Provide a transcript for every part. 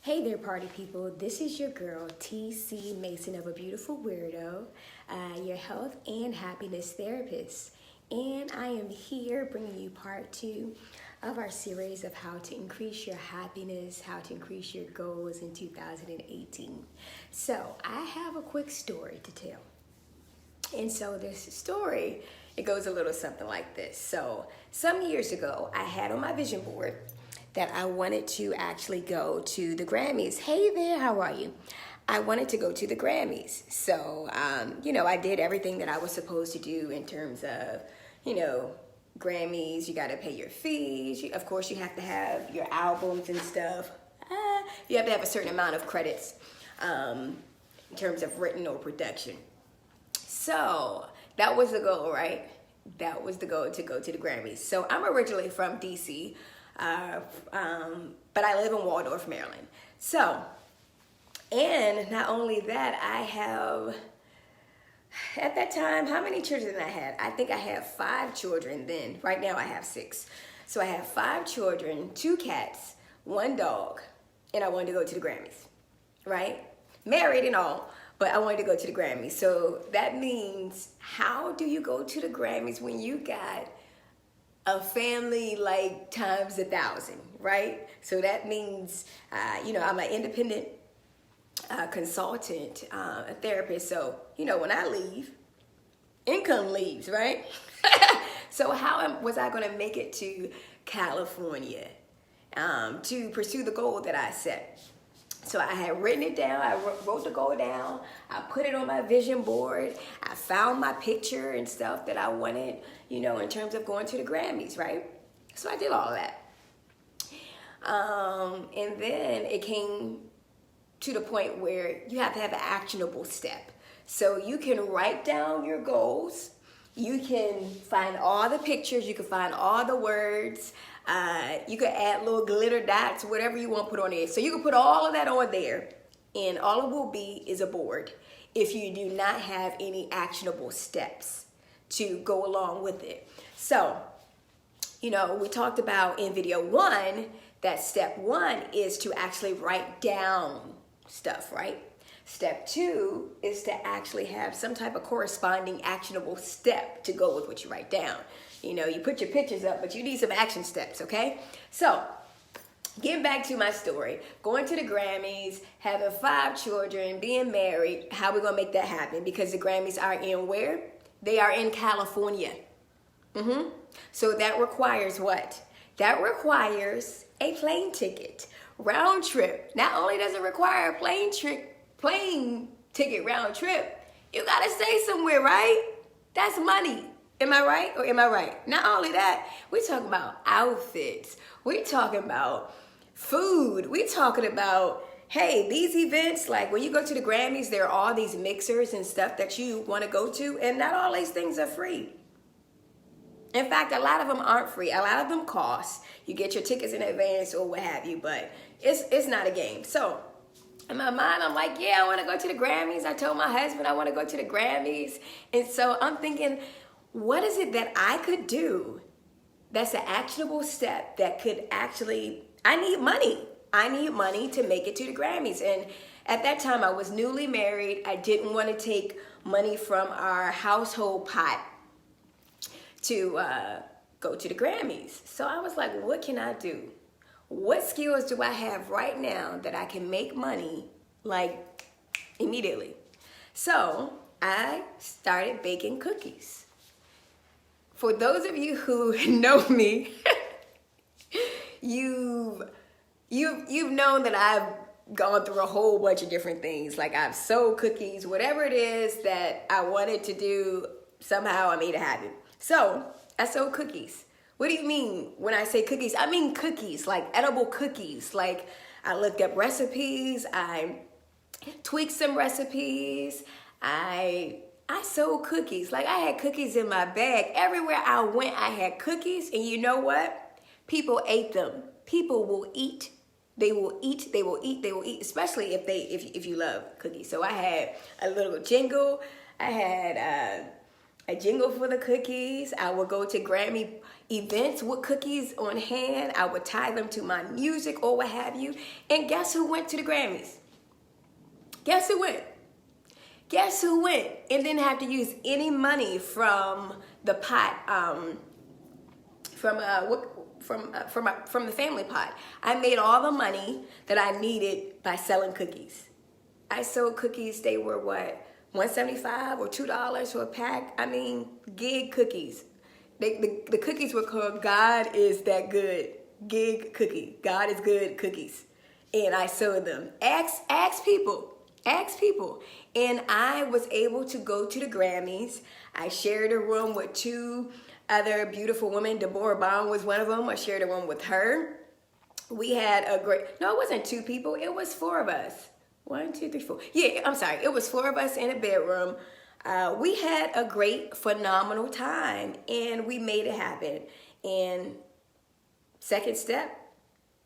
Hey there, party people. This is your girl, TC Mason of A Beautiful Weirdo, your health and happiness therapist. And I am here bringing you part 2 of our series of how to increase your happiness, how to increase your goals in 2018. So I have a quick story to tell. And so this story, it goes a little something like this. So some years ago, I had on my vision board that I wanted to actually go to the Grammys. Hey there, how are you? I wanted to go to the Grammys. So, I did everything that I was supposed to do in terms of, Grammys. You got to pay your fees. Of course, you have to have your albums and stuff. You have to have a certain amount of credits in terms of written or production. So that was the goal, right? That was the goal, to go to the Grammys. So I'm originally from DC. But I live in Waldorf, Maryland. So, and not only that, I have, at that time, how many children I had? I think I had 5 children then. Right now I have 6. So I have 5 children, 2 cats, 1 dog, and I wanted to go to the Grammys, right? Married and all, but I wanted to go to the Grammys. So that means, how do you go to the Grammys when you got a family like times 1,000, right? So that means, I'm an independent consultant, a therapist. So, when I leave, income leaves, right? So how was I going to make it to California to pursue the goal that I set? So I had written it down. I wrote the goal down. I put it on my vision board. I found my picture and stuff that I wanted, in terms of going to the Grammys, right? So I did all of that. And then it came to the point where you have to have an actionable step. So you can write down your goals. You can find all the pictures. You can find all the words. You can add little glitter dots, whatever you want to put on it. So you can put all of that on there, and all it will be is a board if you do not have any actionable steps to go along with it. So, we talked about in video 1 that step 1 is to actually write down stuff, right? Step 2 is to actually have some type of corresponding actionable step to go with what you write down. You put your pictures up, but you need some action steps, okay? So, getting back to my story, going to the Grammys, having 5 children, being married, how we gonna make that happen? Because the Grammys are in where? They are in California. So that requires what? That requires a plane ticket, round trip. Not only does it require a plane ticket round trip, you gotta stay somewhere, right? That's money. Am I right or am I right? Not only that, we're talking about outfits. We're talking about food. We're talking about, hey, these events, like when you go to the Grammys, there are all these mixers and stuff that you want to go to, and not all these things are free. In fact, a lot of them aren't free. A lot of them cost. You get your tickets in advance or what have you, but it's not a game. So in my mind, I'm like, yeah, I want to go to the Grammys. I told my husband I want to go to the Grammys. And so I'm thinking, what is it that I could do that's an actionable step that could actually, I need money. I need money to make it to the Grammys. And at that time, I was newly married. I didn't want to take money from our household pot to go to the Grammys. So I was like, what can I do? What skills do I have right now that I can make money like immediately? So I started baking cookies. For those of you who know me, you've known that I've gone through a whole bunch of different things. Like I've sold cookies, whatever it is that I wanted to do, somehow I made it happen. So I sold cookies. What do you mean when I say cookies? I mean cookies, like edible cookies. Like I looked up recipes, I tweaked some recipes, I sold cookies. Like I had cookies in my bag. Everywhere I went, I had cookies. And you know what? People ate them. People will eat. They will eat. They will eat. They will eat. Especially if you love cookies. So I had a little jingle. I had a jingle for the cookies. I would go to Grammy events with cookies on hand. I would tie them to my music or what have you. And guess who went to the Grammys? Guess who went? Guess who went and didn't have to use any money from the pot, from the family pot. I made all the money that I needed by selling cookies. I sold cookies. They were what, $1.75 or $2 for a pack? I mean, gig cookies. The cookies were called God is that good. Gig cookie. God is good cookies. And I sold them. Ask people. Ask people. And I was able to go to the Grammys. I shared a room with two other beautiful women. Deborah Bond was one of them. I shared a room with her. We had a great, no, it wasn't two people. It was four of us. 1, 2, 3, 4. Yeah, I'm sorry. It was four of us in a bedroom. We had a great, phenomenal time, and we made it happen. And second step,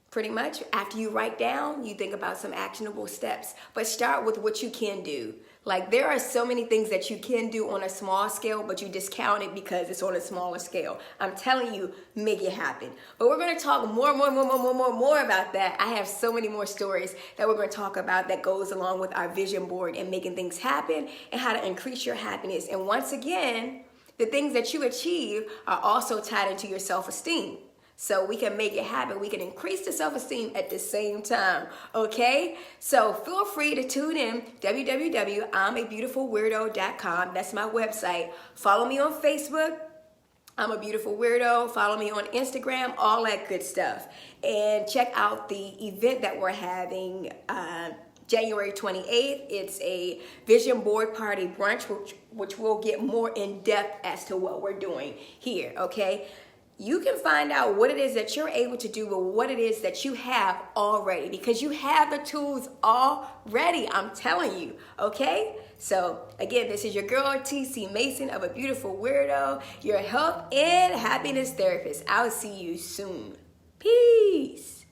pretty much, after you write down, you think about some actionable steps. But start with what you can do. Like, there are so many things that you can do on a small scale, but you discount it because it's on a smaller scale. I'm telling you, make it happen. But we're going to talk more about that. I have so many more stories that we're going to talk about that goes along with our vision board and making things happen and how to increase your happiness. And once again, the things that you achieve are also tied into your self-esteem. So we can make it happen. We can increase the self-esteem at the same time, okay? So feel free to tune in, www.imabeautifulweirdo.com. That's my website. Follow me on Facebook. I'm a Beautiful Weirdo. Follow me on Instagram, all that good stuff. And check out the event that we're having January 28th. It's a vision board party brunch, which will get more in depth as to what we're doing here, okay? You can find out what it is that you're able to do, but what it is that you have already, because you have the tools already, I'm telling you, okay? So again, this is your girl, TC Mason of A Beautiful Weirdo, your health and happiness therapist. I'll see you soon. Peace.